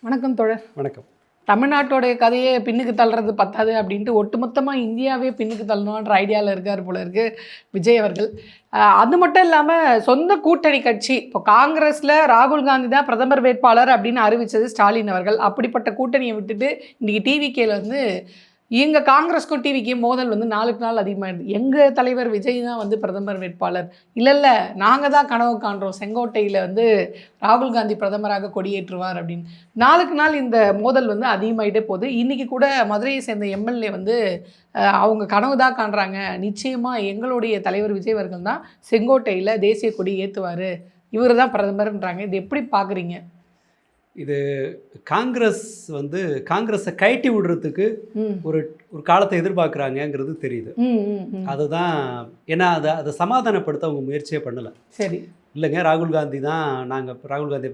வணக்கம் தோழர். வணக்கம். தமிழ்நாட்டோடைய கதையை பின்னுக்கு தள்ளுறது பத்தாது அப்படின்ட்டு ஒட்டுமொத்தமாக இந்தியாவே பின்னுக்கு தள்ளணுன்ற ஐடியாவில் இருக்கார் போல இருக்கு விஜய் அவர்கள். அது மட்டும் இல்லாமல் சொந்த கூட்டணி கட்சி இப்போ காங்கிரஸில் ராகுல் காந்தி தான் பிரதமர் வேட்பாளர் அப்படின்னு அறிவித்தது ஸ்டாலின் அவர்கள். அப்படிப்பட்ட கூட்டணியை விட்டுட்டு இன்றைக்கி டிவிகேல வந்து எங்கள் காங்கிரஸ்க்கும் டிவிக்கும் மோதல் வந்து நாளுக்கு நாள் அதிகமாகிடுது. எங்கள் தலைவர் விஜய் தான் வந்து பிரதமர் வேட்பாளர், இல்லை நாங்கள் தான் கனவு காண்றோம் செங்கோட்டையில் வந்து ராகுல் காந்தி பிரதமராக கொடியேற்றுவார் அப்படின்னு நாளுக்கு நாள் இந்த மோதல் வந்து அதிகமாகிட்டே போகுது. இன்றைக்கி கூட மதுரையை சேர்ந்த எம்எல்ஏ வந்து அவங்க கனவு தான் காண்றாங்க, நிச்சயமாக எங்களுடைய தலைவர் விஜய் அவர்கள் தான் செங்கோட்டையில் தேசிய கொடி ஏற்றுவார், இவர் தான் பிரதமர்ன்றாங்க. இது எப்படி பார்க்குறீங்க? இது காங்கிரஸை கழட்டி விடுறதுக்கு ஒரு ஒரு காலத்தை எதிர்பார்க்குறாங்கங்கிறது தெரியுது. அதுதான் ஏன்னா அதை சமாதானப்படுத்த அவங்க முயற்சியே பண்ணலை. சரி, இல்லைங்க ராகுல் காந்தி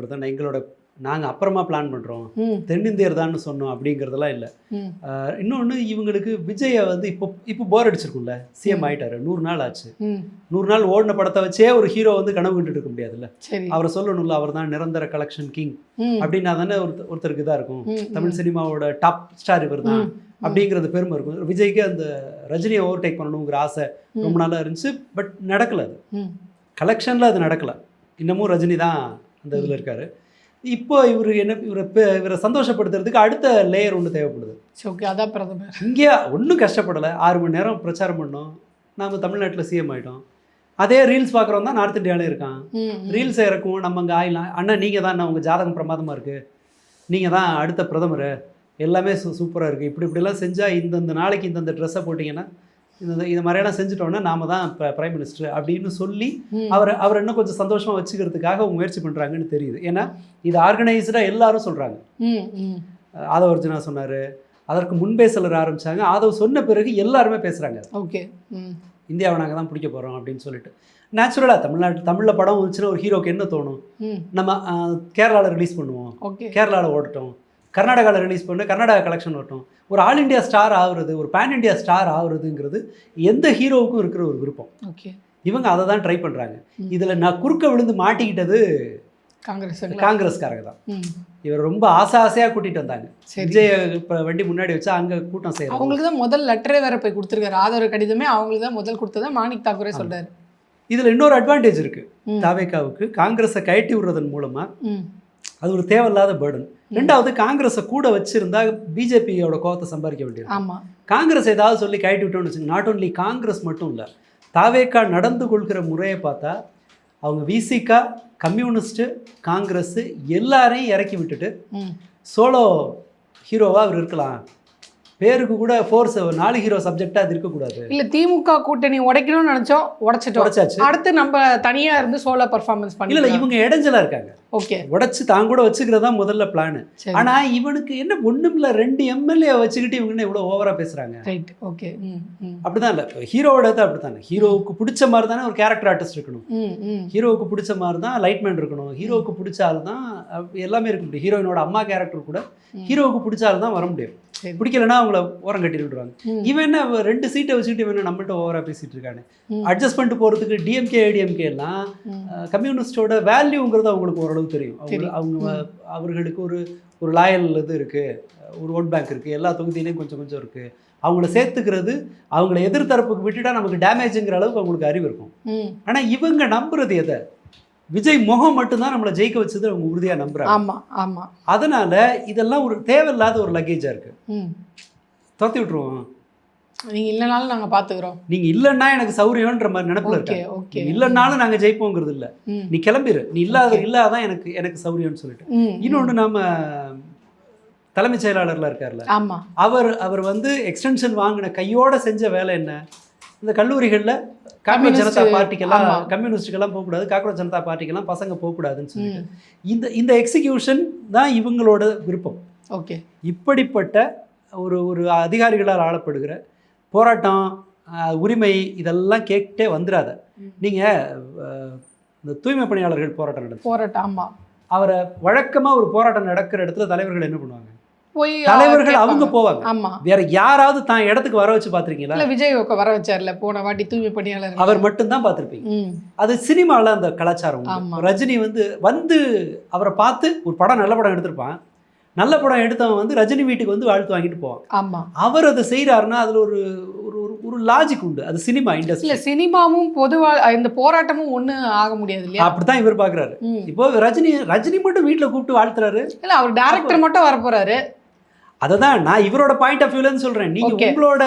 பிரதமர், நாங்கள் அப்புறமா பிளான் பண்ணுறோம், தென்னிந்தியர் தான் சொன்னோம் அப்படிங்கிறதெல்லாம் இல்லை. இன்னொன்று, இவங்களுக்கு விஜயை வந்து இப்போ போர் அடிச்சிருக்கும்ல, சிஎம் ஆகிட்டாரு, 100 நாள் ஆச்சு. 100 நாள் ஓடின படத்தை வச்சே ஒரு ஹீரோ வந்து கனவு கண்டுட்டு இருக்க முடியாதுல்ல. அவரை சொல்லணும்ல, அவர் தான் நிரந்தர கலெக்ஷன் கிங் அப்படின்னா தானே ஒருத்தருக்கு இதாக இருக்கும். தமிழ் சினிமாவோட டாப் ஸ்டார் இவர் தான் அப்படிங்கிறது பெருமை இருக்கும். விஜய்க்கு அந்த ரஜினியை ஓவர்டேக் பண்ணணுங்கிற ஆசை ரொம்ப நாளாக இருந்துச்சு. பட் நடக்கலை, அது கலெக்ஷனில் அது நடக்கலை. இன்னமும் ரஜினி தான் அந்த இதில் இருக்காரு. இப்போ இவரை சந்தோஷப்படுத்துறதுக்கு அடுத்த லேயர் ஒன்று தேவைப்படுது. ஓகே, அதான் பிரதமர். இங்கே ஒன்றும் கஷ்டப்படலை, 6 மணி நேரம் பிரச்சாரம் பண்ணோம், நாம் தமிழ்நாட்டில் சிஎம் ஆகிட்டோம். அதே ரீல்ஸ் பார்க்குறோம் தான் நார்த் இந்தியாவிலே இருக்கான். ரீல்ஸை இறக்கும், நம்ம அங்கே ஆயிடலாம், அண்ணா நீங்கள் தான் உங்கள் ஜாதகம் பிரமாதமாக இருக்குது, நீங்கள் தான் அடுத்த பிரதமர், எல்லாமே சூப்பராக இருக்குது, இப்படிலாம் செஞ்சால் இந்தந்த நாளைக்கு இந்தந்த ட்ரெஸ்ஸை போட்டிங்கன்னா இந்த மாதிரியெல்லாம் செஞ்சுட்டோன்னா நாம தான் இப்போ பிரைம் மினிஸ்டர் அப்படின்னு சொல்லி அவர் இன்னும் கொஞ்சம் சந்தோஷமாக வச்சுக்கிறதுக்காக முயற்சி பண்ணுறாங்கன்னு தெரியுது. ஏன்னா இது ஆர்கனைஸ்டாக எல்லாரும் சொல்கிறாங்க. ஆதவ் அர்ஜுனா சொன்னார், அதற்கு முன்பே சிலர் ஆரம்பித்தாங்க, ஆதவ் சொன்ன பிறகு எல்லாருமே பேசுகிறாங்க. ஓகே, இந்தியாவை நாங்கள் தான் பிடிக்க போகிறோம் அப்படின்னு சொல்லிட்டு. நேச்சுரலாக தமிழில் படம் வந்துச்சுன்னா ஒரு ஹீரோக்கு என்ன தோணும், நம்ம கேரளாவில் ரிலீஸ் பண்ணுவோம், கேரளாவில் ஓடட்டும், கர்நாடகாவில் ரிலீஸ் பண்ணி கர்நாடகா கலெக்ஷன் வரட்டும். ஒரு ஆல் இண்டியா ஸ்டார் ஆகுறது, ஒரு பேன் இண்டியா ஸ்டார் ஆகுறதுங்கிறது எந்த ஹீரோவுக்கும் இருக்கிற ஒரு விருப்பம். இவங்க அதை தான் ட்ரை பண்ணுறாங்க. இதில் நான் குறுக்க விழுந்து மாட்டிக்கிட்டது காங்கிரஸ்காரங்க தான். இவர் ரொம்ப ஆசையாக கூட்டிகிட்டு வந்தாங்க. விஜய் இப்போ வண்டி முன்னாடி வச்சா அங்கே கூட்டம் செய்யணும். அவங்களுக்கு தான் முதல் லெட்டரே வேற போய் கொடுத்துருக்காரு, ஆதரவு கடிதமே அவங்களுக்கு தான் முதல் கொடுத்ததா மாணிக் தாக்கூரே சொல்கிறாரு. இதில் இன்னொரு அட்வான்டேஜ் இருக்குது தாவேகாவுக்கு, காங்கிரஸை கழட்டி விடுறதன் மூலமாக அது ஒரு தேவையில்லாத பேர்டன். ரெண்டாவது, காங்கிரஸை கூட வச்சிருந்தா பிஜேபியோட கோவத்தை சம்பாதிக்க வேண்டியது. ஆமாம், காங்கிரஸ் ஏதாவது சொல்லி கழட்டி விட்டோம்னு வச்சுங்க, நாட் ஓன்லி காங்கிரஸ் மட்டும் இல்லை, தாவேகா நடந்து கொள்கிற முறையை பார்த்தா அவங்க விசிகா, கம்யூனிஸ்ட்டு, காங்கிரஸ் எல்லாரையும் இறக்கி விட்டுட்டு சோலோ ஹீரோவாக அவர் இருக்கலாம். பேருக்கு கூட ஃபோர்ஸ் 4 ஹீரோ சப்ஜெக்டாக அது இருக்கக்கூடாது. இல்லை, திமுக கூட்டணி உடைக்கணும்னு நினச்சோம், உடைச்சாச்சு. அடுத்து நம்ம தனியாக இருந்து சோலோ பர்ஃபார்மன்ஸ் பண்ணி. இல்லை, இவங்க இடைஞ்சலாக இருக்காங்க. ஓகே, உடைச்சு தான் கூட வச்சுக்கிறதா முதல்ல பிளான். ஆனால் இவனுக்கு என்ன ஒன்றும் இல்லை, 2 எம்எல்ஏ வச்சுக்கிட்டு இவங்க என்ன இவ்வளோ ஓவராக பேசுகிறாங்க. Right, okay. அப்படிதான் இல்லை, ஹீரோவோட தான் அப்படி தானே. ஹீரோவுக்கு பிடிச்ச மாதிரி தானே ஒரு கேரக்டர் ஆர்டிஸ்ட் இருக்கணும். ஹீரோவுக்கு பிடிச்ச மாதிரி தான் லைட்மேன் இருக்கணும். ஹீரோவுக்கு பிடிச்சால் தான் எல்லாமே இருக்க முடியும். ஹீரோயினோட அம்மா கேரக்டர் கூட ஹீரோவுக்கு பிடிச்சால் தான் வர முடியும். பிடிக்கலன்னா அவங்கள ஓரம் கட்டி விடுவாங்க. இவன் என்ன 2 சீட்டை வச்சுக்கிட்டு இவன் நம்மள்ட்ட ஓவராக பேசிட்டு இருக்கானு. அட்ஜஸ்ட் பண்ணிட்டு போகிறதுக்கு டிஎம்கே ஐடிஎம்கே எல்லாம் கம்யூனிஸ்டோட வேல்யூங்கிறது அவங்களுக்கு ஓரளவு தெரியும். அவர்களுக்கு ஒரு லாயல் இது இருக்குது, ஒரு ஓட் பேங்க் இருக்குது, எல்லா தொகுதியிலையும் கொஞ்சம் கொஞ்சம் இருக்குது. அவங்கள சேர்த்துக்கிறது, அவங்கள எதிர்த்தரப்புக்கு விட்டுட்டா நமக்கு டேமேஜுங்கிற அளவுக்கு அவங்களுக்கு அறிவு இருக்கும். ஆனால் இவங்க நம்புறது எதை? விஜய் முகம் மட்டும்தான் நம்மளை ஜெயிக்க வச்சது அவங்க உறுதியாக நம்புறாங்க. ஆமாம் ஆமாம். அதனால இதெல்லாம் ஒரு தேவையில்லாத ஒரு லக்கேஜாக இருக்கு. துரத்தி விட்டுருவோம், நீங்கள் இல்லைனாலும் நாங்கள் பார்த்துக்கிறோம், நீங்கள் இல்லைன்னா எனக்கு சௌரியன்ற மாதிரி நினைப்பில் இருக்கு. இல்லைன்னாலும் நாங்கள் ஜெயிப்போங்கிறது இல்லை, நீ கிளம்பிடு, நீ இல்லாதான் எனக்கு சௌரியம்னு சொல்லிட்டு. இன்னொன்று, நம்ம தலைமைச் செயலாளர்லாம் இருக்கார்ல, ஆமாம், அவர் வந்து எக்ஸ்டென்ஷன் வாங்கின கையோட செஞ்ச வேலை என்ன? இந்த கல்லூரிகளில் காக்ரோச் ஜனதா பார்ட்டிக்கெல்லாம், கம்யூனிஸ்டுக்கெல்லாம் போகக்கூடாது, காக்ரோச் ஜனதா பார்ட்டிக்கெல்லாம் பசங்க போகக்கூடாதுன்னு சொல்லிட்டு இந்த எக்ஸிக்யூஷன் தான் இவங்களோட விருப்பம். ஓகே, இப்படிப்பட்ட ஒரு அதிகாரிகளால் ஆளப்படுகிற போராட்டம், உரிமை இதெல்லாம் கேட்டே வந்துடாத. நீங்கள் இந்த தூய்மை பணியாளர்கள் போராட்டம் ஆமாம், அவரை வழக்கமாக ஒரு போராட்டம் நடக்கிற இடத்துல தலைவர்கள் என்ன பண்ணுவாங்க? தலைவர்கள் அவங்க போவாங்க. வேற யாராவது தான் இடத்துக்கு வர வச்சு பாத்திருக்கீங்களா? விஜய் வர வச்சார்ல போன வாட்டி தூய்மை பணியாளர், அவர் மட்டும் தான் பார்த்திருப்பீங்க. அது சினிமாவில் அந்த கலாச்சாரம். ரஜினி வந்து அவரை பார்த்து ஒரு படம், நல்ல படம் எடுத்திருப்பான், நல்ல படம் எடுத்தவன் வந்து ரஜினி வீட்டுக்கு வந்து வாழ்த்து வாங்கிட்டு போவான். ஆமா, அவர் அதை செய்கிறாருன்னா அதில் ஒரு ஒரு லாஜிக் உண்டு. அது சினிமா இல்ல இண்டஸ்ட்ரி. சினிமாவும் பொதுவா இந்த போராட்டமும் ஒண்ணு ஆக முடியாது இல்லையா? அப்படித்தான் இவர் பார்க்குறாரு. இப்போ ரஜினி மட்டும் வீட்டில் கூப்பிட்டு வாழ்த்துறாரு. இல்ல அவர் டைரக்டர் மட்டும் வரப்போறாரு. அதை தான் நான் இவரோட பாயிண்ட் ஆஃப் வியூலன்னு சொல்கிறேன். நீங்கள் உங்களோட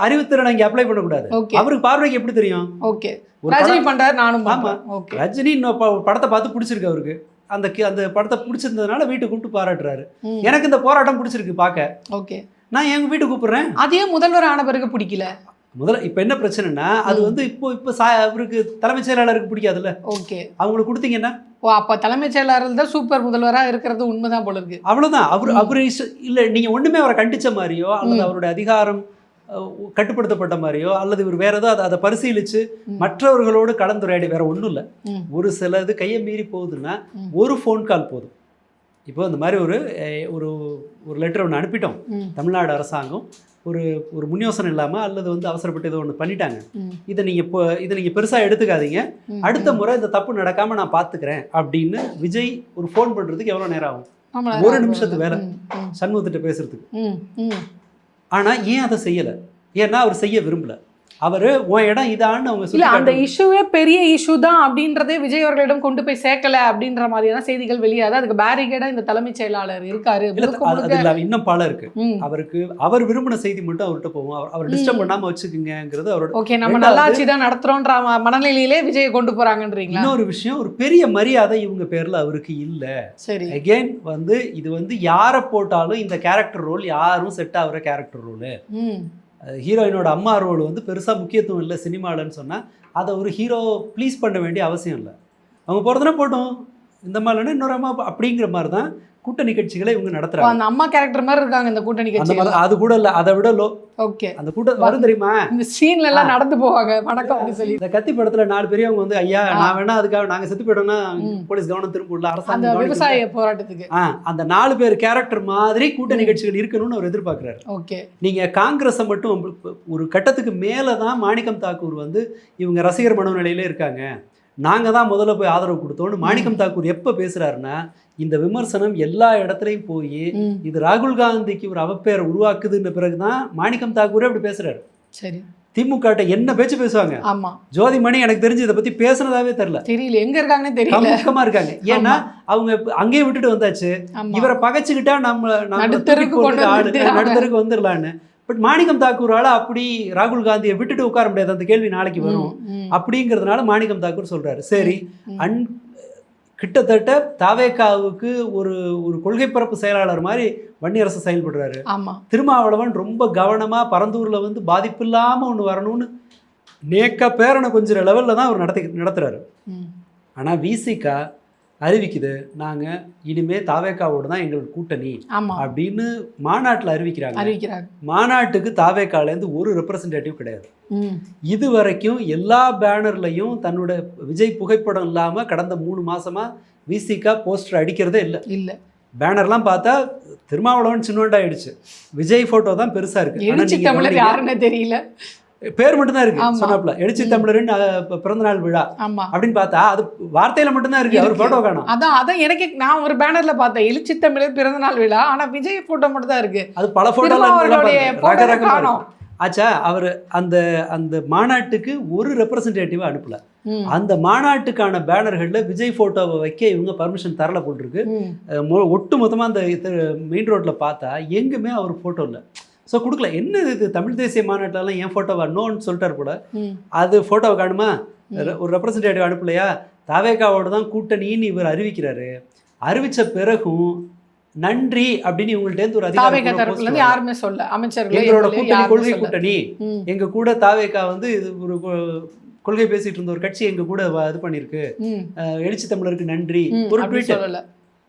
அறிவுத்திறனை இங்கே அப்ளை பண்ணக்கூடாது. அவருக்கு பார்வைக்கு எப்படி தெரியும்? ஓகே, ரஜினி பண்றாரு நானும். ஆமா, ரஜினி இன்னும் படத்தை பார்த்து பிடிச்சிருக்கு அவருக்கு. அந்த படத்தை பிடிச்சிருந்ததுனால வீட்டுக்கு கூப்பிட்டு பாராட்டுறாரு. எனக்கு இந்த போராட்டம் பிடிச்சிருக்கு பார்க்க. ஓகே, நான் எங்க வீட்டுக்கு கூப்பிடுறேன். அதே முதல்வர் ஆன பிறகு பிடிக்கல. இப்போ என்ன பிரச்சனைனா அது வந்து இப்போ அவருக்கு தலைமைச் செயலாளருக்கு பிடிக்காதுல்ல. ஓகே, அவங்களுக்கு கொடுத்தீங்கன்னா அப்ப தலைமைச் செயலாளர் தான் சூப்பர் முதல்வராக இருக்கிறது உண்மைதான் போல இருக்கு. அவ்வளவுதான். அவரு இல்லை, நீங்க ஒண்ணுமே அவரை கண்டிச்ச மாதிரியோ அல்லது அவருடைய அதிகாரம் கட்டுப்படுத்தப்பட்ட மாதிரியோ அல்லது இவர் வேற ஏதோ அதை பரிசீலிச்சு மற்றவர்களோடு கலந்துரையாடி வேற ஒன்றும் இல்லை. ஒரு சிலது கையை மீறி போகுதுன்னா ஒரு ஃபோன் கால் போதும். இப்போ இந்த மாதிரி ஒரு லெட்டர் ஒன்று அனுப்பிட்டோம். தமிழ்நாடு அரசாங்கம் ஒரு முன்யோசனை இல்லாமல் அல்லது வந்து அவசரப்பட்டு ஏதோ ஒன்று பண்ணிட்டாங்க. இதை நீங்கள் பெருசாக எடுத்துக்காதீங்க, அடுத்த முறை இந்த தப்பு நடக்காமல் நான் பார்த்துக்கிறேன் அப்படின்னு விஜய் ஒரு ஃபோன் பண்ணுறதுக்கு எவ்வளோ நேரம் ஆகும்? 1 நிமிஷத்து வேலை சண்முகத்திட்ட பேசுறதுக்கு. ஆனால் ஏன் அதை செய்யலை? ஏன்னா அவர் செய்ய விரும்பல. அவர் உன் இடம் இதான்னு அவங்க இல்ல, அந்த இஷ்யூவே பெரிய இஷ்யூ தான் அப்படின்றதே விஜய் அவர்களிடம் கொண்டு போய் சேர்க்கல அப்படின்ற மாதிரியான செய்திகள் வெளியாது. அதுக்கு பேரிகேடா இந்த தலைமைச் செயலாளர் இருக்காரு. இன்னும் பல இருக்கு. அவர் விரும்பின செய்தி மட்டும் அவர்கிட்ட போவோம். அவர் டிஸ்டர்ப் பண்ணாம வச்சுக்குங்கிறது அவரோட. ஓகே, நம்ம நல்லாட்சி தான் நடத்துறோன்ற மனநிலையிலே விஜயை கொண்டு போறாங்கன்றீங்களா? இன்னொரு விஷயம், ஒரு பெரிய மரியாதை இவங்க பேர்ல அவருக்கு இல்ல. சரி, அகைன் வந்து இது வந்து யாரை போட்டாலும் இந்த கேரக்டர் ரோல் யாரும் செட் ஆகுற கேரக்டர் ரோலு. ஹீரோயினோட அம்மா ரோல் வந்து பெருசாக முக்கியத்துவம் இல்லை சினிமாலன்னு சொன்னால் அதை ஒரு ஹீரோ ப்ளீஸ் பண்ண வேண்டிய அவசியம் இல்லை. அவங்க போகிறதுனா போட்டோம், இந்த மாதிரினா இன்னொரு அம்மா அப்படிங்கிற மாதிரி தான் கூட்டணி கட்சிகளை இவங்க நடத்துறாங்க. அந்த அம்மா கேரக்டர் மாதிரி இருக்காங்க இந்த கூட்டணி கட்சிகள். அது கூட இல்லை, அதை விட லோ. ஓகே, அந்த கூட்டம் வரும் தெரியுமா? இந்த சீன்ல எல்லாம் நடந்து போவாங்க வணக்கம் அப்படி சொல்லி. இந்த கத்தி படத்துல 4 பெரியவங்க வந்து ஐயா நான் வேணா அதுக்காக நாங்க செத்து போயிட்டோம்னா போலீஸ் கவனம் திரும்ப அரசாங்கம் விவசாய போராட்டத்துக்கு அந்த 4 பேர் கேரக்டர் மாதிரி கூட்டணி கட்சிகள் இருக்கணும்னு அவர் எதிர்பார்க்கிறாரு. ஓகே, நீங்க காங்கிரஸை மட்டும் ஒரு கட்டத்துக்கு மேலதான் மாணிக்கம் தாக்கூர் வந்து இவங்க ரசிகர் மனநிலையிலே இருக்காங்க, நாங்க தான் முதல்ல போய் ஆதரவு கொடுத்தோம்னு மாணிக்கம் தாக்கூர் எப்ப பேசுறாருன்னா இந்த விமர்சனம் எல்லா இடத்துலையும் போய் இது ராகுல் காந்திக்கு ஒரு அவப்பேரை உருவாக்குதுன்ற பிறகுதான் மாணிக்கம் தாக்கூரே அப்படி பேசுறாரு. சரி, திமுக என்ன பேச்சு பேசுவாங்க? ஆமா, ஜோதிமணி எனக்கு தெரிஞ்சு இதை பத்தி பேசுனதாவே தெரியல, எங்க இருக்காங்கன்னு தெரியல, பக்கமா இருக்காங்க. ஏன்னா அவங்க அங்கேயே விட்டுட்டு வந்தாச்சு, இவரை பகைச்சுக்கிட்டா நம்ம நடுத்தருக்கு வந்துடலான்னு. பட் மாணிக்கம் தாக்கூரால அப்படி ராகுல் காந்தியை விட்டுட்டு உட்கார முடியாது, அந்த கேள்வி நாளைக்கு வரும் அப்படிங்கிறதுனால மாணிக்கம் தாக்கூர் சொல்றாரு சரி. கிட்டத்தட்ட தாவேகாவுக்கு ஒரு கொள்கை பரப்பு செயலாளர் மாதிரி வன்னியரசு செயல்படுறாரு. திருமாவளவன் ரொம்ப கவனமா பரந்தூர்ல வந்து பாதிப்பு இல்லாம ஒண்ணு வரணும்னு நேக்க பேரனை கொஞ்சம் லெவல்ல தான் அவர் நடத்துறாரு. ஆனா விசிகா அறிவிக்குது நாங்க இனிமே தாவேகாவோட தான் எங்களுக்கு கூட்டணி அப்படின்னு மாநாட்டில் அறிவிக்கிறாங்க. மாநாட்டுக்கு தாவேகாலேருந்து ஒரு ரெப்ரசன்டேட்டிவ் கிடையாது. இது வரைக்கும் எல்லா பேனர்லையும் தன்னோட விஜய் புகைப்படம் இல்லாம கடந்த 3 மாசமா விசிகா போஸ்டர் அடிக்கிறதே இல்லை. பேனர்லாம் பார்த்தா திருமாவளவன் சின்னோண்டாயிடுச்சு, விஜய் போட்டோ தான் பெருசா இருக்கு, தெரியல, பேர் மட்டும்தான் இருக்கு. சொன்னாப்ல எழுச்சி தமிழரின் பிறந்தநாள் விழா அப்படின்னு பார்த்தா அது வார்த்தையில மட்டும்தான் இருக்கு, அவர் போட்டோ காணும். அதான் எனக்கு நான் ஒரு பேனர்ல பார்த்தேன் எழுச்சி தமிழர் பிறந்தநாள் விழா, ஆனா விஜய் போட்டோ மட்டும் தான் இருக்கு. அது பல போட்டோ ஆச்சா. அவர் அந்த மாநாட்டுக்கு ஒரு ரெப்ரசன்டேட்டிவா அனுப்பல. அந்த மாநாட்டுக்கான பேனர்கள்ல விஜய் போட்டோவை வைக்க இவங்க பர்மிஷன் தரல போட்டிருக்கு. ஒட்டு மொத்தமா அந்த மெயின் ரோட்ல பார்த்தா எங்குமே அவர் போட்டோ இல்லை. ஸோ கொடுக்கல. என்ன இது தமிழ் தேசிய மாநாட்டிலலாம் என் ஃபோட்டோவா நோன்னு சொல்லிட்டார் போல. அது ஃபோட்டோவை காணுமா, ஒரு ரெப்ரசன்டேட்டிவ் அனுப்பலையா? தாவேகாவோட தான் கூட்டணின்னு இவர் அறிவிக்கிறாரு. அறிவித்த பிறகும் நன்றி அப்படின்னு இவங்கள்ட்ட ஒரு அதிகாரம் யாருமே சொல்ல, அமைச்சர்கள் எங்களோட கூட்டணி கொள்கை கூட்டணி, எங்க கூட தாவேகா வந்து இது ஒரு கொள்கை பேசிட்டு இருந்த ஒரு கட்சி எங்க கூட இது பண்ணிருக்கு, எழுச்சி தமிழருக்கு நன்றி. ஒரு ட்வீட் சொல்லல,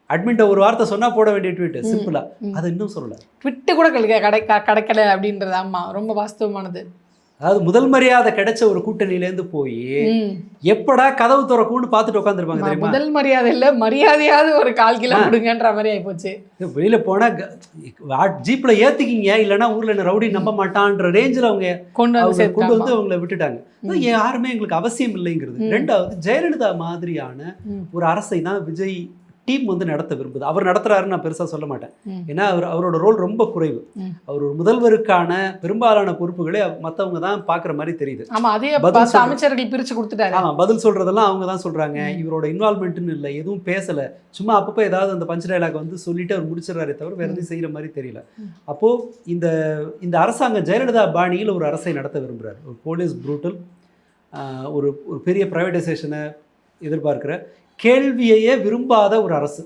அட்மின்ட்ட ஒரு வார்த்தை சொன்னா போட வேண்டிய ட்வீட் சிம்பிளா, அது இன்னும் சொல்லல, ட்விட்டு கூட கிடைக்கல அப்படின்றது. ஆமா, ரொம்ப வாஸ்தவமானது. அதாவது முதல் மரியாதை கிடைச்ச ஒரு கூட்டணியிலேருந்து போய் எப்படா கதவு திறக்கும்னு பார்த்துட்டு உட்காந்துருப்பாங்க தெரியுமா? முதல் மரியாதை இல்ல, மரியாதையாவது ஒரு 1/4 கிலோ கொடுங்கன்ற மாதிரி ஆயிப்போச்சு. வெளியில போனா ஜீப்ல ஏத்திக்கிங்க, இல்லைன்னா ஊர்ல என்ன ரவுடி நம்ப மாட்டான்ற ரேஞ்சில் அவங்க கொண்டு வந்து அவங்களை விட்டுட்டாங்க. யாருமே எங்களுக்கு அவசியம் இல்லைங்கிறது. 2வது, ஜெயலலிதா மாதிரியான ஒரு அரசை தான் விஜய் டீம் வந்து நடத்த விரும்புது. அவர் நடத்துறாருன்னு நான் பெருசாக சொல்ல மாட்டேன். ம். ஏன்னா அவரோட ரோல் ரொம்ப குறைவு. அவர் ஒரு முதல்வருக்கான பெரும்பாலான பொறுப்புகளை மற்றவங்க தான் பார்க்குற மாதிரி தெரியுது. ஆமா, அதே பதில் பார்த்து சொல்ற- அமைச்சர்கள் பிரிச்சு கொடுத்துட்டாரு. ஆமாம், பதில் சொல்கிறதெல்லாம் அவங்க தான் சொல்கிறாங்க. இவரோட இன்வால்மெண்ட்டுன்னு இல்லை, எதுவும் பேசலை, சும்மா அப்பப்போ ஏதாவது அந்த பஞ்ச் டைலாக் வந்து சொல்லிட்டு அவர் முடிச்சிடறாரே தவிர வேறு எதுவும் செய்கிற மாதிரி தெரியல. அப்போது இந்த அரசாங்கம் ஜெயலலிதா பாணியில் ஒரு அரசை நடத்த விரும்புகிறார். ஒரு போலீஸ் ப்ரூட்டல், ஒரு ஒரு பெரிய ப்ரைவேட்டைசேஷனை எதிர்பார்க்குற, கேள்வியையே விரும்பாத ஒரு அரசு.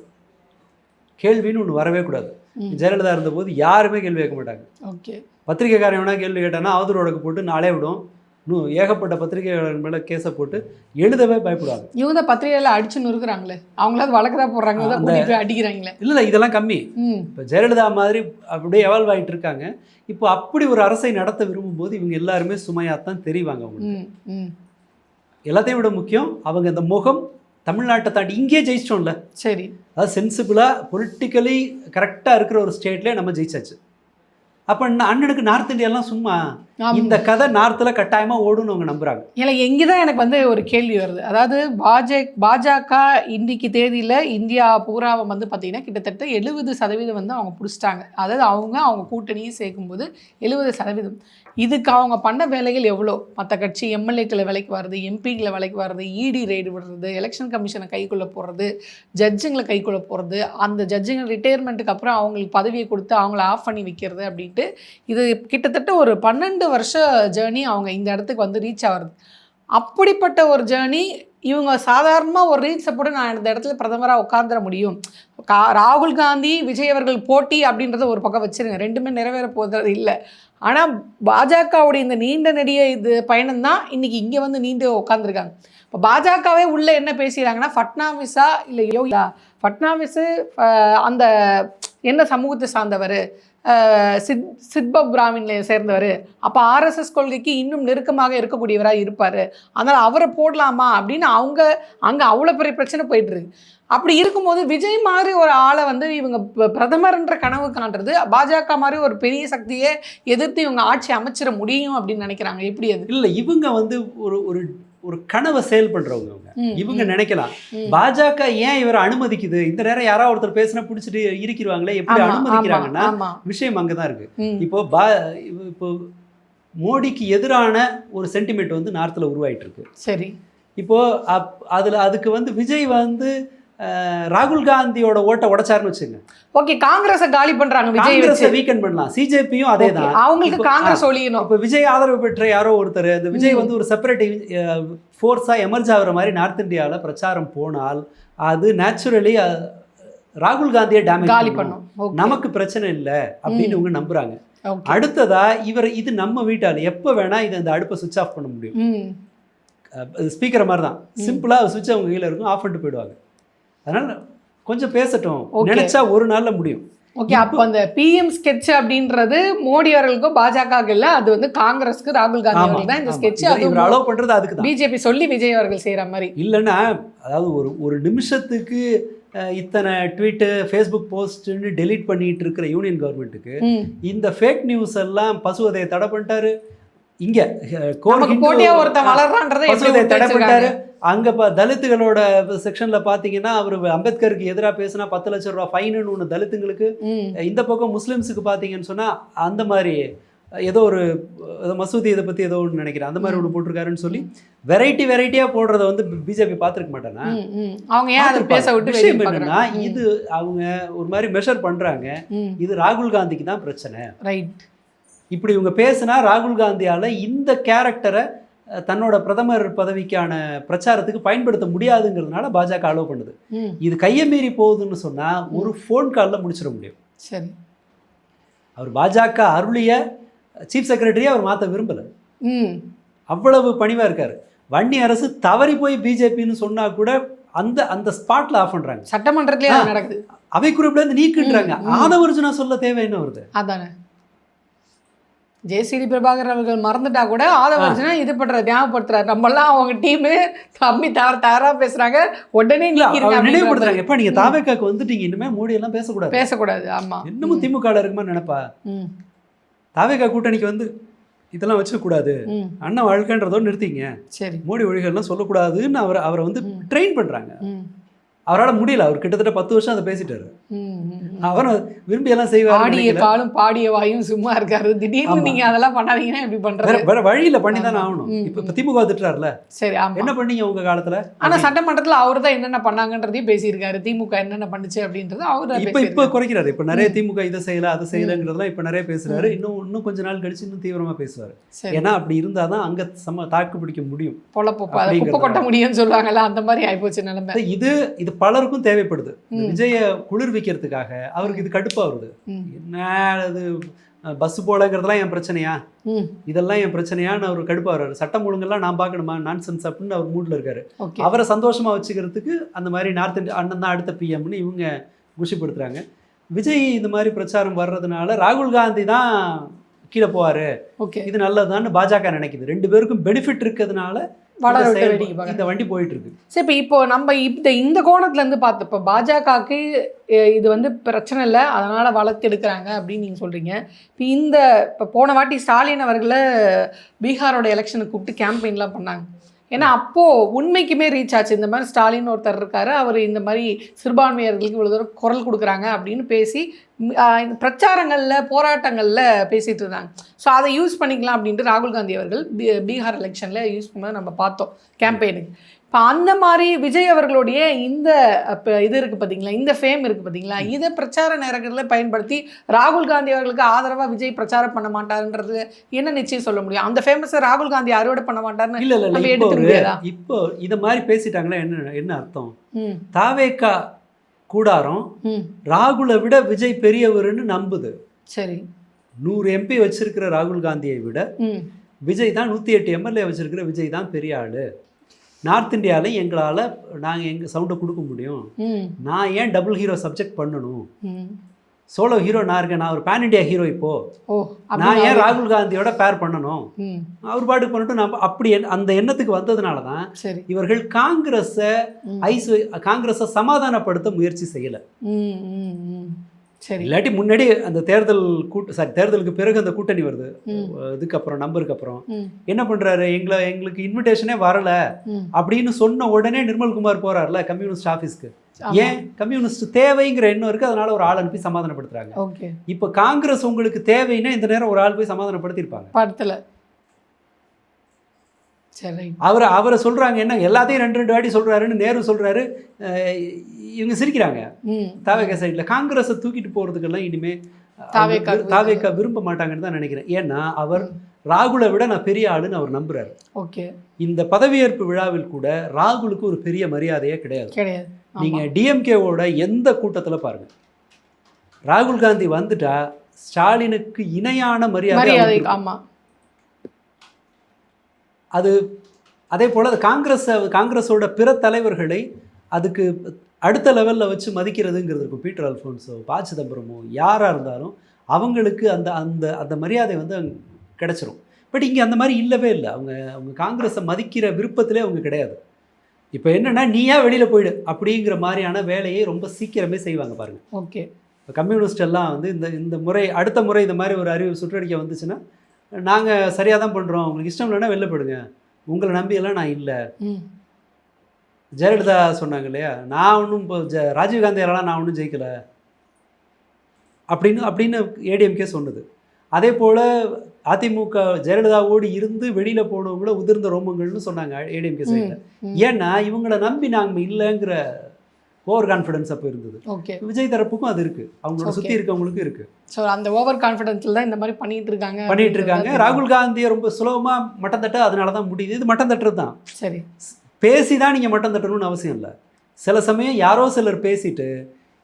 கேள்வின்னு ஒன்று வரவே கூடாது. ஜெயலலிதா இருந்தபோது யாருமே கேள்வி கேட்க மாட்டாங்க. ஓகே. பத்திரிகைக்காரன் வேணா கேள்வி கேட்டானா அவதூறு வழக்கு போட்டு நாளே விடும். இன்னும் ஏகப்பட்ட பத்திரிகையாளர் மேலே கேஸை போட்டு எழுதவே பயப்படுவாங்க. இவங்க தான் பத்திரிகையில அடிச்சு நொறுக்குறாங்களே, அவங்களாவது வழக்கு தான் போடுறாங்க, கூட்டிட்டு போய் அடிக்கிறாங்களே. இல்லை இதெல்லாம் கம்மி. இப்போ ஜெயலலிதா மாதிரி அப்படியே எவால்வ் ஆகிட்டு இருக்காங்க. இப்போ அப்படி ஒரு அரசை நடத்த விரும்பும்போது இவங்க எல்லாருமே சுமையாத்தான் தெரிவாங்க. அவங்களுக்கு எல்லாத்தையும் விட முக்கியம் அவங்க இந்த முகம் தமிழ்நாட்டை தாண்டி இங்கே ஜெயிச்சிட்டோம்ல. சரி, அதாவது சென்சிபிளாக பொலிட்டிக்கலி கரெக்டாக இருக்கிற ஒரு ஸ்டேட்லேயே நம்ம ஜெயிச்சாச்சு. அப்போ அண்ணனுக்கு நார்த் இந்தியாலாம் சும்மா இந்த கதை நார்த்தில் கட்டாயமாக ஓடுன்னு அவங்க நம்புகிறாங்க. இல்லை, எங்கே தான் எனக்கு வந்து ஒரு கேள்வி வருது. அதாவது பாஜக இன்னைக்கு தேதியில் இந்தியா பூராவை வந்து பார்த்திங்கன்னா கிட்டத்தட்ட 70% வந்து அவங்க பிடிச்சிட்டாங்க. அதாவது அவங்க கூட்டணியும் சேர்க்கும்போது 70%. இதுக்கு அவங்க பண்ண வேலைகள் எவ்வளோ? மற்ற கட்சி எம்எல்ஏக்களை விலைக்கு வர்றது, எம்பிங்களை விலைக்கு வர்றது, இடி ரெய்டு விடுறது, எலெக்ஷன் கமிஷனை கைக்குள்ளே போடுறது, ஜட்ஜுங்களை கைக்குள்ளே போடுறது, அந்த ஜட்ஜுங்க ரிட்டையர்மெண்ட்டுக்கு அப்புறம் அவங்களுக்கு பதவியை கொடுத்து அவங்கள ஆஃப் பண்ணி வைக்கிறது அப்படின்ட்டு இது கிட்டத்தட்ட ஒரு 12 வருஷ ஜேர்னி அவங்க இந்த இடத்துக்கு வந்து ரீச் ஆகிறது. அப்படிப்பட்ட ஒரு ஜேர்னி இவங்க சாதாரணமாக ஒரு ரீல்ஸை போட்டு நான் இந்த இடத்துல பிரதமராக உட்காந்துட முடியும். ராகுல் காந்தி விஜய் அவர்கள் போட்டி அப்படின்றத ஒரு பக்கம் வச்சுருங்க, ரெண்டுமே நிறைவேற போகிறது இல்லை. ஆனால் பாஜகவுடைய இந்த நீண்ட நெடிய இது பயணம் தான் இன்றைக்கி இங்கே வந்து நீண்டு உட்காந்துருக்காங்க. இப்போ பாஜகவே உள்ளே என்ன பேசுகிறாங்கன்னா, ஃபட்னாவிஸா இல்லை யோகியா, ஃபட்னாவிஸு அந்த என்ன சமூகத்தை சார்ந்தவர், சித்ப பிராமின்ல சேர்ந்தவர், அப்போ ஆர்எஸ்எஸ் கொள்கைக்கு இன்னும் நெருக்கமாக இருக்கக்கூடியவராக இருப்பார், அதனால் அவரை போடலாமா அப்படின்னு அங்கே அவ்வளோ பெரிய பிரச்சனை போயிட்டுருக்கு. அப்படி இருக்கும்போது விஜய் மாதிரி ஒரு ஆளை வந்து இவங்க பிரதமர்ன்ற கனவு காண்றது, பாஜக மாதிரி ஒரு பெரிய சக்தியை எதிர்த்து இவங்க ஆட்சி அமைச்சிட முடியும் அப்படின்னு நினைக்கிறாங்க. எப்படி அது? இல்லை, இவங்க வந்து ஒரு ஒரு கனவை செயல் பண்றவங்க. இவங்க நினைக்கலாம் பாஜக ஏன் இவரை அனுமதிக்குது, இந்த நேரம் யாராவது ஒருத்தர் பேசினா பிடிச்சிட்டு இருக்கிறாங்களே, எப்படி அனுமதிக்கிறாங்கன்னா விஷயம் அங்கதான் இருக்கு. இப்போ மோடிக்கு எதிரான ஒரு சென்டிமெண்ட் வந்து நார்த்தில் உருவாயிட்டு இருக்கு. சரி, இப்போ அதுக்கு வந்து விஜய் வந்து ராகுல் காந்தியோட ஓட்டை உடைச்சாருன்னு வச்சுங்க. ஓகே, காங்கிரஸை காலி பண்றாங்க, விஜய் வீக்கெண்ட் பண்ணலாம். சிஜேபியும் அதே தான், அவங்களுக்கு காங்கிரஸ் ஒழியணும். இப்போ விஜய் ஆதரவு பெற்ற யாரோ ஒருத்தர், இந்த விஜய் வந்து ஒரு செப்பரேட் ஃபோர்ஸாக எமர்ஜ் ஆகிற மாதிரி நார்த் இந்தியாவில் பிரச்சாரம் போனால் அது நேச்சுரலி ராகுல் காந்தியை டேமேஜ் பண்ணும். நமக்கு பிரச்சனை இல்லை அப்படின்னு இவங்க நம்புறாங்க. அடுத்ததா இது நம்ம வீட்டால் எப்போ வேணா இது அந்த அடுப்பை சுவிட்ச் ஆஃப் பண்ண முடியும். ஸ்பீக்கர் மாதிரி தான், சிம்பிளாக சுவிட்ச் அவங்க கையில் இருக்கும், ஆஃப் பண்ணிட்டு போயிடுவாங்க. அதனால கொஞ்சம் பேசட்டும், நினைச்சா ஒரு நாள்ல முடியும். ஓகே, அப்போ அந்த பிஎம் ஸ்கெட்ச் அப்படின்றது மோடி அவர்களுக்கும் பாஜக இல்லை, அது வந்து காங்கிரஸ்க்கு ராகுல் காந்தி அவர்கள் தான் இந்த ஸ்கெட்ச் அலோவ் பண்றது. அதுக்கு தான் பிஜேபி சொல்லி விஜய் அவர்கள் செய்யற மாதிரி இல்லைன்னா, அதாவது ஒரு நிமிஷத்துக்கு இத்தனை ட்வீட்டு ஃபேஸ்புக் போஸ்ட்னு டெலீட் பண்ணிட்டு இருக்கிற யூனியன் கவர்மெண்ட்டுக்கு இந்த ஃபேக் நியூஸ் எல்லாம் பசுவதையை தடை பண்ணிட்டாரு. இங்க போட்டியா ஒருத்தன் வளர்றான்றதை தடை பண்ணிட்டாரு. அங்க தலித்துகளோட செக்ஷன்ல பாத்தீங்கன்னா அவர் அம்பேத்கருக்கு எதிராக பேசினா 10 லட்சம் ரூபாய் ஃபைனு ஒன்று தலித்துங்களுக்கு. இந்த பக்கம் முஸ்லிம்ஸுக்கு பாத்தீங்கன்னு சொன்னா அந்த மாதிரி ஏதோ ஒரு மசூதி இதை பத்தி ஏதோ ஒன்று நினைக்கிறேன், அந்த மாதிரி ஒன்று போட்டிருக்காருன்னு சொல்லி வெரைட்டியா போடுறத வந்து பிஜேபி பார்த்துருக்க மாட்டானா? அவங்க ஏன் அதை பேச விட்டு விஷயம் என்னன்னா, இது அவங்க ஒரு மாதிரி மெஷர் பண்றாங்க. இது ராகுல் காந்திக்கு தான் பிரச்சனை. ரைட். இப்படி இவங்க பேசினா ராகுல் காந்தியால இந்த கேரக்டரை தன்னோட பிரதமர் பதவிக்கான பிரச்சாரத்துக்கு பயன்படுத்த முடியாதுங்கிறதுனால பாஜக அலோவ் பண்ணுது. இது கையை மீறி போகுதுன்னு சொன்னா ஒரு ஃபோன் காலில் முடிச்சிட முடியும். சரி, அவர் பாஜக அருளிய சீஃப் செக்ரட்டரியை அவர் மாற்ற விரும்பல, அவ்வளவு பணிவா இருக்காரு. வன்னி அரசு தவறி போய் பிஜேபின்னு சொன்னா கூட அந்த ஸ்பாட்ல ஆஃப் பண்றாங்க. சட்டமன்றத்திலே நடக்குது, அவை குறிப்பில இருந்து நீக்கின்றாங்க. ஆதவர்ஜுனா சொல்ல தேவை என்ன வருது? அதானே ஜெயஸ்ரீ பிரபாகர் அவர்கள் மறந்துட்டா கூட ஆதவர்ஜுனா இது பண்ற ஞாபகப்படுத்துறாரு. நம்மளாம் அவங்க டீமு தம்பி தயாரா பேசுறாங்க, உடனே நினைவுபடுத்துறாங்க. எப்ப நீங்க தாவேக்காக்கு வந்துட்டீங்க, இனிமே மோடி எல்லாம் பேசக்கூடாது. ஆமா, இன்னமும் திமுக இருக்குமா நினைப்பா? தாவேக்கா கூட்டணிக்கு வந்து இதெல்லாம் வச்சுக்கூடாது, அண்ணன் வாழ்க்கைன்றதோடு நிறுத்திங்க, சரி மோடி ஒழிகள்லாம் சொல்லக்கூடாதுன்னு அவரை வந்து ட்ரெயின் பண்றாங்க. அவரால் முடியல. அவர் கிட்டத்தட்ட 10 வருஷம் அதை பேசிட்டாரு. அவரும் விரும்பி எல்லாம் செய்வார். ஆடிய காலும் பாடிய வாயும் சும்மா இருக்காரு. திடீர்னு நீங்க அதெல்லாம் பண்ணாதீங்கன்னா எப்படி பண்றது? வேற வழியில பண்ணி தானே ஆகணும். இப்ப திமுக திட்டுறாருல, சரி ஆமா, என்ன பண்ணீங்க உங்க காலத்துல? ஆனா சட்டமன்றத்துல அவர் தான் என்னென்ன பண்ணாங்கன்றதையும் பேசியிருக்காரு. திமுக என்னென்ன பண்ணுச்சு அப்படின்றது அவர் இப்ப குறைக்கிறாரு. இப்ப நிறைய திமுக இதை செய்யல அதை செய்யலங்கிறதுலாம் இப்ப நிறைய பேசுறாரு. இன்னும் கொஞ்ச நாள் கழிச்சு இன்னும் தீவிரமா பேசுவாரு. ஏன்னா அப்படி இருந்தாதான் அங்க தாக்கு பிடிக்க முடியும், குப்பை கொட்ட முடியும்னு சொல்லுவாங்கல்ல, அந்த மாதிரி ஆயிப்போச்சு நிலைமை. இது பலருக்கும் தேவைப்படுது. விஜய குளிர்விக்கிறதுக்காக அவருக்கு இது கடுப்பா வருது. என்ன அது பஸ் போலங்கிறதுலாம் என் பிரச்சனையா, இதெல்லாம் என் பிரச்சனையான்னு அவர் கடுப்பா வர்றாரு. சட்டம் ஒழுங்கெல்லாம் நான் பார்க்கணுமா, நான்சென்ஸ் அப்படின்னு அவர் மூட்ல இருக்காரு. அவரை சந்தோஷமா வச்சுக்கிறதுக்கு அந்த மாதிரி நார்த் இந்தியா அண்ணன் தான் அடுத்த பிஎம்னு இவங்க குஷிப்படுத்துறாங்க. விஜய் இந்த மாதிரி பிரச்சாரம் வர்றதுனால ராகுல் காந்தி தான் கீழே போவாரு, இது நல்லதுதான்னு பாஜக நினைக்குது. 2 பேருக்கும் பெனிஃபிட் இருக்கிறதுனால இந்த வண்டி போயிட்டு இருக்கு. சரி, இப்போ நம்ம இந்த கோணத்துல இருந்து பார்த்தப்ப பாஜகவுக்கு இது வந்து பிரச்சனை இல்லை, அதனால வளர்த்து எடுக்கிறாங்க அப்படின்னு நீங்க சொல்றீங்க. இப்போ போன வாட்டி ஸ்டாலின் அவர்களை பீகாரோட எலெக்ஷனுக்கு கூப்பிட்டு கேம்பெயின்லாம் பண்ணாங்க. ஏன்னா அப்போது உண்மைக்குமே ரீச் ஆச்சு. இந்த மாதிரி ஸ்டாலின் ஒருத்தர் இருக்காரு, அவர் இந்த மாதிரி சிறுபான்மையர்களுக்கு இவ்வளோ தூரம் குரல் கொடுக்குறாங்க அப்படின்னு பேசி இந்த பிரச்சாரங்களில் போராட்டங்களில் பேசிகிட்டு இருந்தாங்க. ஸோ அதை யூஸ் பண்ணிக்கலாம் அப்படின்ட்டு ராகுல் காந்தி அவர்கள் பீகார் எலெக்ஷனில் யூஸ் பண்ண நம்ம பார்த்தோம் கேம்பெயினுக்கு. இப்போ அந்த மாதிரி விஜய் அவர்களுடைய இந்த இது இருக்குது பார்த்தீங்களா, இந்த ஃபேம் இருக்குது பார்த்தீங்களா, இதை பிரச்சார நேரங்களில் பயன்படுத்தி ராகுல் காந்தி அவர்களுக்கு ஆதரவாக விஜய் பிரச்சாரம் பண்ண மாட்டாருன்றது என்ன நிச்சயம் சொல்ல முடியும்? அந்த ஃபேமஸை ராகுல் காந்தி அறுவடை பண்ண மாட்டாருன்னு இல்லை எடுத்துக்க முடியாதா? இப்போ இதை மாதிரி பேசிட்டாங்களா என்ன அர்த்தம்? தாவேகா கூடாரம் ராகுலை விட விஜய் பெரியவர்னு நம்புது. சரி, 100 MP வச்சிருக்கிற ராகுல் காந்தியை விட விஜய் தான் 108 MLA வச்சிருக்கிற விஜய் தான் பெரிய ஆளு. நார்த் இந்தியாவில் எங்களால் நாங்கள் எங்கள் சவுண்டை கொடுக்க முடியும். நான் ஏன் டபுள் ஹீரோ சப்ஜெக்ட் பண்ணணும்? சோலோ ஹீரோ நான் இருக்கேன், நான் ஒரு பேன் இண்டியா ஹீரோ. இப்போ நான் ஏன் ராகுல் காந்தியோட பேர் பண்ணணும்? அவர் பாட்டுக்கு பண்ணிட்டு நான் அப்படி அந்த எண்ணத்துக்கு வந்ததுனால தான் இவர்கள் காங்கிரஸை சமாதானப்படுத்த முயற்சி செய்யலை. சரி, இல்லாட்டி முன்னாடி அந்த தேர்தலுக்கு பிறகு அந்த கூட்டணி வருது, இதுக்கப்புறம் நம்பருக்கு அப்புறம் என்ன பண்றாரு, எங்களுக்கு இன்விடேஷனே வரல அப்படின்னு சொன்ன உடனே நிர்மல்குமார் போறாருல கம்யூனிஸ்ட் ஆஃபீஸ்க்கு. ஏன்? கம்யூனிஸ்ட் தேவைங்கிற எண்ணம் இருக்கு, அதனால ஒரு ஆள் அனுப்பி சமாதானப்படுத்துறாங்க. இப்ப காங்கிரஸ் உங்களுக்கு தேவைன்னா இந்த நேரம் ஒரு ஆள் போய் சமாதானப்படுத்திருப்பாங்க. அவரை சொல்றாங்க என்ன எல்லாத்தையும் 2 வாட்டி சொல்றாருன்னு நேரு சொல்றாரு. இவங்க சிரிக்கிறாங்க தாவேகா சைட்ல. காங்கிரஸை தூக்கிட்டு போறதுக்கெல்லாம் இனிமே தாவேகா விரும்ப மாட்டாங்கன்னு தான் நினைக்கிறேன். ஏன்னா அவர் ராகுலை விட நான் பெரிய ஆளுன்னு அவர் நம்புறாரு. இந்த பதவியேற்பு விழாவில் கூட ராகுலுக்கு ஒரு பெரிய மரியாதையே கிடையாது. நீங்க டிஎம்கேவோட எந்த கூட்டத்தில் பாருங்க, ராகுல் காந்தி வந்துட்டா ஸ்டாலினுக்கு இணையான மரியாதை. அது அதே போல் அது காங்கிரஸோட பிற தலைவர்களை அதுக்கு அடுத்த லெவலில் வச்சு மதிக்கிறதுங்கிறது இருக்கும். பீட்டர் அல்ஃபோன்ஸோ ப. சிதம்பரமோ யாராக இருந்தாலும் அவங்களுக்கு அந்த அந்த அந்த மரியாதை வந்து கிடச்சிரும். பட் இங்கே அந்த மாதிரி இல்லவே இல்லை. அவங்க காங்கிரஸை மதிக்கிற விருப்பத்திலே அவங்க கிடையாது. இப்போ என்னென்னா நீயா வெளியில் போயிடு அப்படிங்கிற மாதிரியான வேலையை ரொம்ப சீக்கிரமே செய்வாங்க பாருங்கள். இப்போ கம்யூனிஸ்ட் எல்லாம் வந்து இந்த முறை அடுத்த முறை இந்த மாதிரி ஒரு அறிவு சுற்றறிக்கை வந்துச்சுன்னா, நாங்கள் சரியாக தான் பண்ணுறோம், உங்களுக்கு இஷ்டம் இல்லைன்னா வெளில போயிடுங்க, உங்களை நம்பியெல்லாம் நான் இல்லை. ஜெயலலிதா சொன்னாங்க இல்லையா, நான் ஒன்றும் இப்போ ராஜீவ்காந்தியாலலாம் நான் ஒன்றும் ஜெயிக்கலை அப்படின்னு ஏடிஎம்கே சொன்னது. அதே போல் அதிமுக ஜெயலலிதாவோடு இருந்து வெளியில் போனவங்கள உதிர்ந்த ரோமங்கள்னு சொன்னாங்க ஏடிஎம்கே சைடில். ஏன்னா இவங்களை நம்பி நாங்கள் இல்லைங்கிற ஓவர் கான்ஃபிடன்ஸ் அப்போ இருந்தது. விஜய் தரப்புக்கும் அது இருக்குது, அவங்களோட சுற்றி இருக்கவங்களுக்கும் இருக்குது. ஸோ அந்த ஓவர் கான்ஃபிடென்ஸில் தான் இந்த மாதிரி பண்ணிட்டு இருக்காங்க. ராகுல் காந்தியை ரொம்ப சுலபமாக மட்டம் தட்ட அதனால தான் முடியுது. இது மட்டம் தட்டுறது தான். சரி, பேசி தான் நீங்கள் மட்டம் தட்டணும்னு அவசியம் இல்லை. சில சமயம் யாரோ சிலர் பேசிட்டு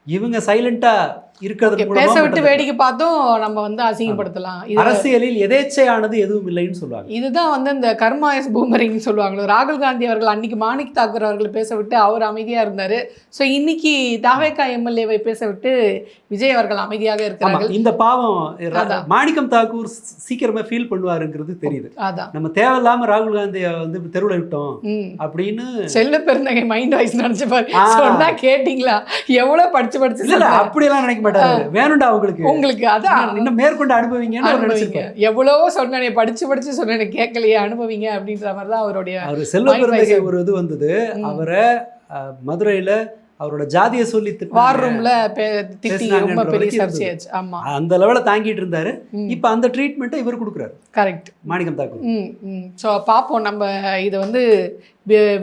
இவங்க சைலண்டாக இருக்கிறது பேச விட்டு வேடிக்கை பார்த்தும் நம்ம வந்து அசிங்கப்படுத்தலாம். அரசியலில் எதேச்சையானது எதுவும் இல்லைன்னு சொல்லுவாங்க. இதுதான் வந்து இந்த கர்மாயஸ் பூமரிங் சொல்லுவாங்களோ. ராகுல் காந்தி அவர்கள் அன்னைக்கு மாணிக் தாக்கூர் அவர்களை பேச விட்டு அவர் அமைதியாக இருந்தார். ஸோ இன்னைக்கு தாவேகா எம்எல்ஏவை பேச விட்டு விஜய் அவர்கள் அமைதியாக இருக்கிறார்கள். இந்த பாவம் மாணிக்கம் தாக்கூர் சீக்கிரமே ஃபீல் பண்ணுவாருங்கிறது தெரியுது. அதான் நம்ம தேவையில்லாம ராகுல் காந்தியை வந்து தெருவில் விட்டோம் அப்படின்னு செல்ல பெருந்தகை மைண்ட் வாய்ஸ் நினைச்சு பாரு. சொன்னா கேட்டீங்களா, எவ்வளவு படிச்சு அப்படியெல்லாம் நினைக்க மாட்டாரு. வேணும்டா உங்களுக்கு அதான் இன்னும் மேற்கொண்டு அனுபவிங்க. எவ்வளவோ சொன்னே படிச்சு சொன்னேன் கேட்கலையே, அனுபவிங்க அப்படின்ற மாதிரி தான் அவருடைய செல்வ பெருந்தகை ஒரு இது வந்தது. அவரை மதுரையில அவரோட ஜாதியை சொல்லி வார் ரூம்ல திட்டி பேசுனாங்கன்ற ரொம்ப பெரிய வரைக்கும் சர்ச்சையாச்சு. ஆமா, அந்த லெவலில் தாங்கிட்டு இருந்தாரு. இப்போ அந்த ட்ரீட்மெண்ட்டை இவர் கொடுக்குறாரு, கரெக்ட். மாணிக்கம் தாக்கூர். ஸோ பார்ப்போம் நம்ம இதை வந்து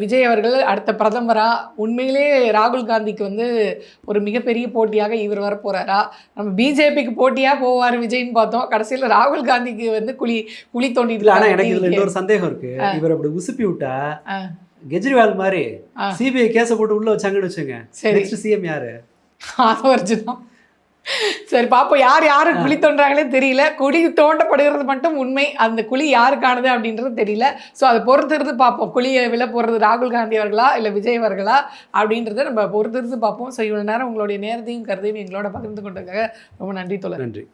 விஜய் அவர்கள் அடுத்த பிரதமரா, உண்மையிலே ராகுல் காந்திக்கு வந்து ஒரு மிகப்பெரிய போட்டியாக இவர் வர போறாரா, நம்ம பிஜேபிக்கு போட்டியா போவார் விஜய்னு பார்த்தோம், கடைசியில் ராகுல் காந்திக்கு வந்து குழி தோண்டிட்டு. ஆனால் எனக்கு இதில் இன்னொரு சந்தேகம் இருக்கு. இவர் அப்படி உசுப்பி விட்டா கெஜ்ரிவால் மாதிரி சிபிஐ கேஸை போட்டு உள்ள வச்சாங்கன்னு வச்சுங்க, நெக்ஸ்ட் சிஎம் யாரு? அது வரைக்கும் சரி பார்ப்போம். யாரு குழி தோன்றாங்களே தெரியல. குழி தோண்டப்படுகிறது மட்டும் உண்மை, அந்த குழி யாருக்கானது அப்படின்றது தெரியல. ஸோ அதை பொறுத்திருந்து பார்ப்போம். குழியை விலை போடுறது ராகுல் காந்தி அவர்களா இல்லை விஜய் அவர்களா அப்படின்றத நம்ம பொறுத்திருந்து பார்ப்போம். ஸோ இவ்வளோ நேரம் உங்களுடைய நேரத்தையும் கருதையும் எங்களோட பகிர்ந்து கொண்டதுக்காக ரொம்ப நன்றி தோழர். நன்றி.